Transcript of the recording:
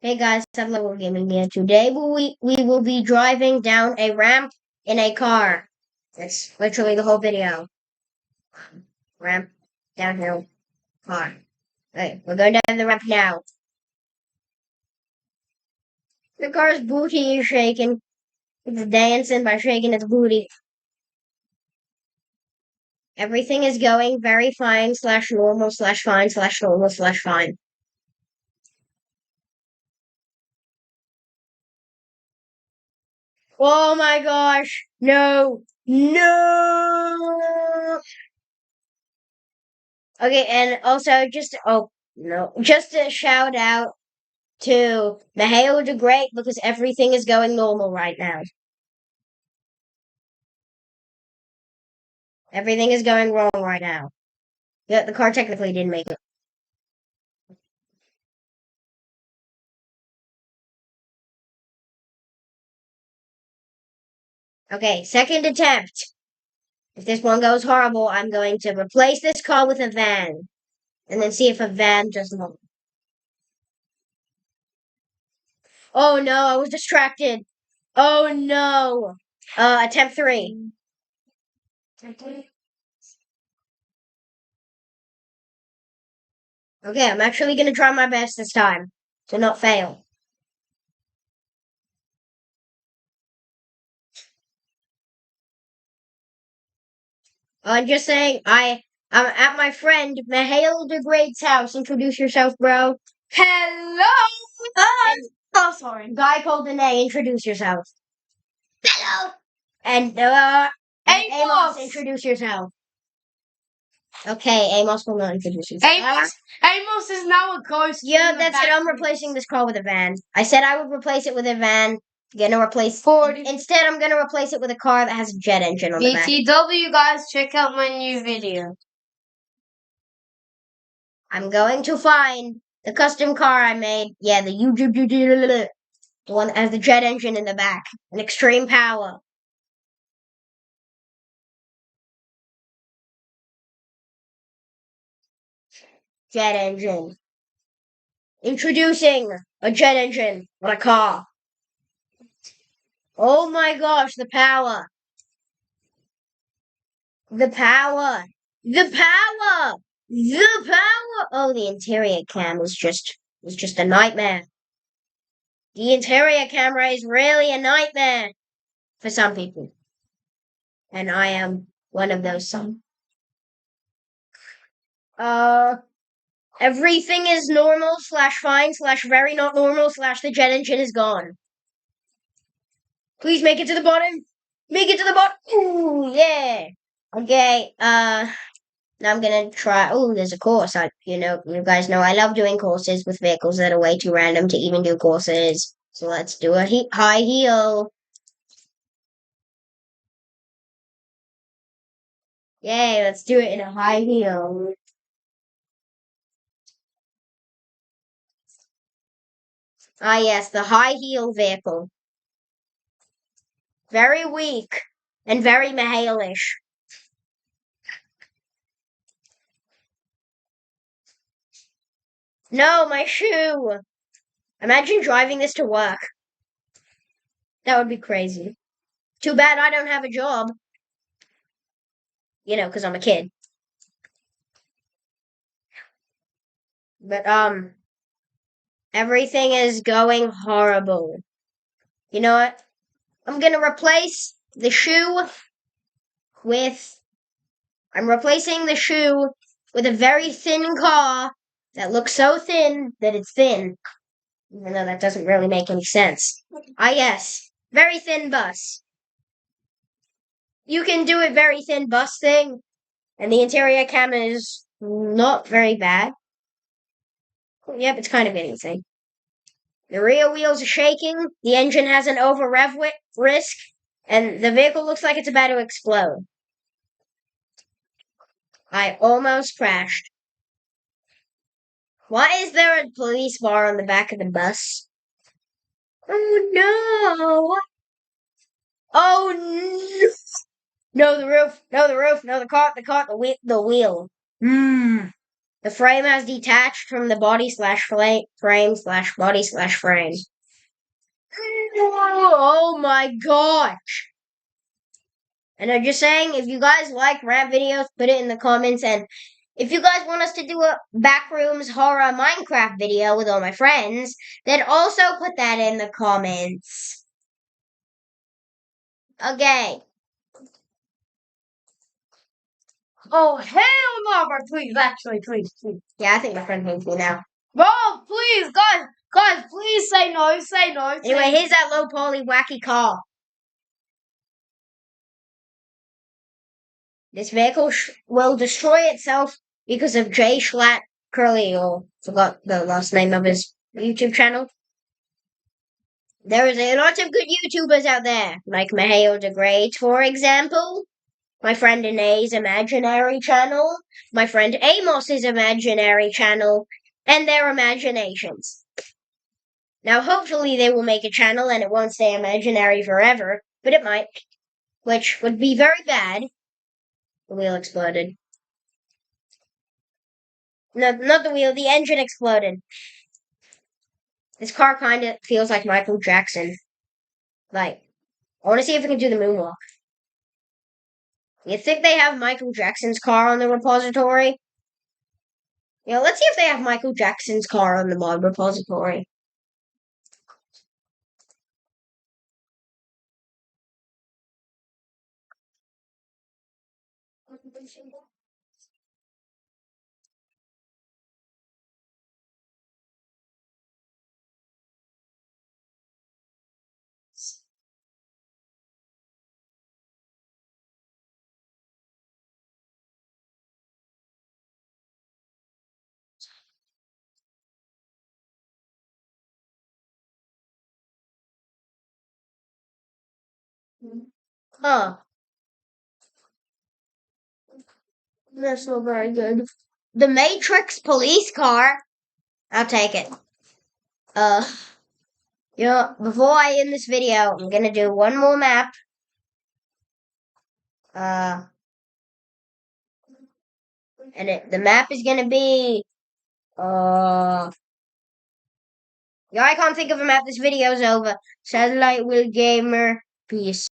Hey guys, I'm Level Gaming here. Today we will be driving down a ramp in a car. That's literally the whole video. Ramp, downhill, car. Okay, we're going down the ramp now. The car's booty is shaking. It's dancing by shaking its booty. Everything is going very fine slash normal slash fine slash normal slash fine. Oh my gosh! No! No! Okay, and also just a shout out to Mihail the Great because everything is going normal right now. Everything is going wrong right now. Yeah, the car technically didn't make it. Okay, second attempt. If this one goes horrible, I'm going to replace this car with a van. And then see if a van does not. Oh no, I was distracted. Oh no. Attempt 3. Okay, I'm actually gonna try my best this time to not fail. I'm just saying, I'm at my friend Mihail the Great's house. Introduce yourself, bro. Hello. Oh, sorry. Guy called Danae, introduce yourself. Hello. And Amos, introduce yourself. Okay, Amos will not introduce himself. Amos is now a ghost. Yeah, that's it. I'm replacing this car with a van. I said I would replace it with a van. Instead, I'm gonna replace it with a car that has a jet engine on the back. BTW, guys, check out my new video. I'm going to find the custom car I made. Yeah, the one that has the jet engine in the back and extreme power. Jet engine. Introducing a jet engine on a car. Oh my gosh, the power. The power. The power. The power. Oh, the interior cam was just a nightmare. The interior camera is really a nightmare for some people. And I am one of those some. Everything is normal slash fine slash very not normal slash the jet engine is gone. Please make it to the bottom. Make it to the bottom. Ooh, yeah. Okay, now I'm gonna try. Oh, there's a course. You guys know I love doing courses with vehicles that are way too random to even do courses. So let's do a high heel. Yay, let's do it in a high heel. Ah, yes, the high heel vehicle. Very weak and very Mihailish. No, my shoe. Imagine driving this to work. That would be crazy. Too bad I don't have a job. Because I'm a kid. But, everything is going horrible. You know what? I'm gonna replace the shoe with... I'm replacing the shoe with a very thin car that looks so thin that it's thin. Even though that doesn't really make any sense. Ah, yes. Very thin bus. You can do a very thin bus thing, and the interior cam is not very bad. Yep, it's kind of anything. The rear wheels are shaking, the engine has an over-rev risk, and the vehicle looks like it's about to explode. I almost crashed. Why is there a police bar on the back of the bus? Oh no! Oh no! No, the roof. No, the roof. No, the cart. The wheel. The frame has detached from the body slash frame slash body slash frame. Oh my gosh! And I'm just saying, if you guys like rap videos, put it in the comments. And if you guys want us to do a Backrooms Horror Minecraft video with all my friends, then also put that in the comments. Okay. Oh, hell no, bro. Please, actually, please. Yeah, I think my friend hates me now. Bro, please, guys, please say no, say no. Anyway, here's that low poly wacky car. This vehicle will destroy itself because of Jay Schlatt Curly, or forgot the last name of his YouTube channel. There is a lot of good YouTubers out there, like Maheo the Great, for example. My friend Anae's Imaginary channel, my friend Amos's Imaginary channel, and their imaginations. Now, hopefully they will make a channel and it won't stay imaginary forever, but it might, which would be very bad. The wheel exploded. No, not the wheel, the engine exploded. This car kind of feels like Michael Jackson. Like, I want to see if I can do the moonwalk. You think they have Michael Jackson's car on the repository? Yeah, let's see if they have Michael Jackson's car on the mod repository. Huh. That's not very good. The Matrix police car. I'll take it. Before I end this video, I'm gonna do one more map. And the map is gonna be, yeah, I can't think of a map. This video's over. Satellite Will Gamer. Peace.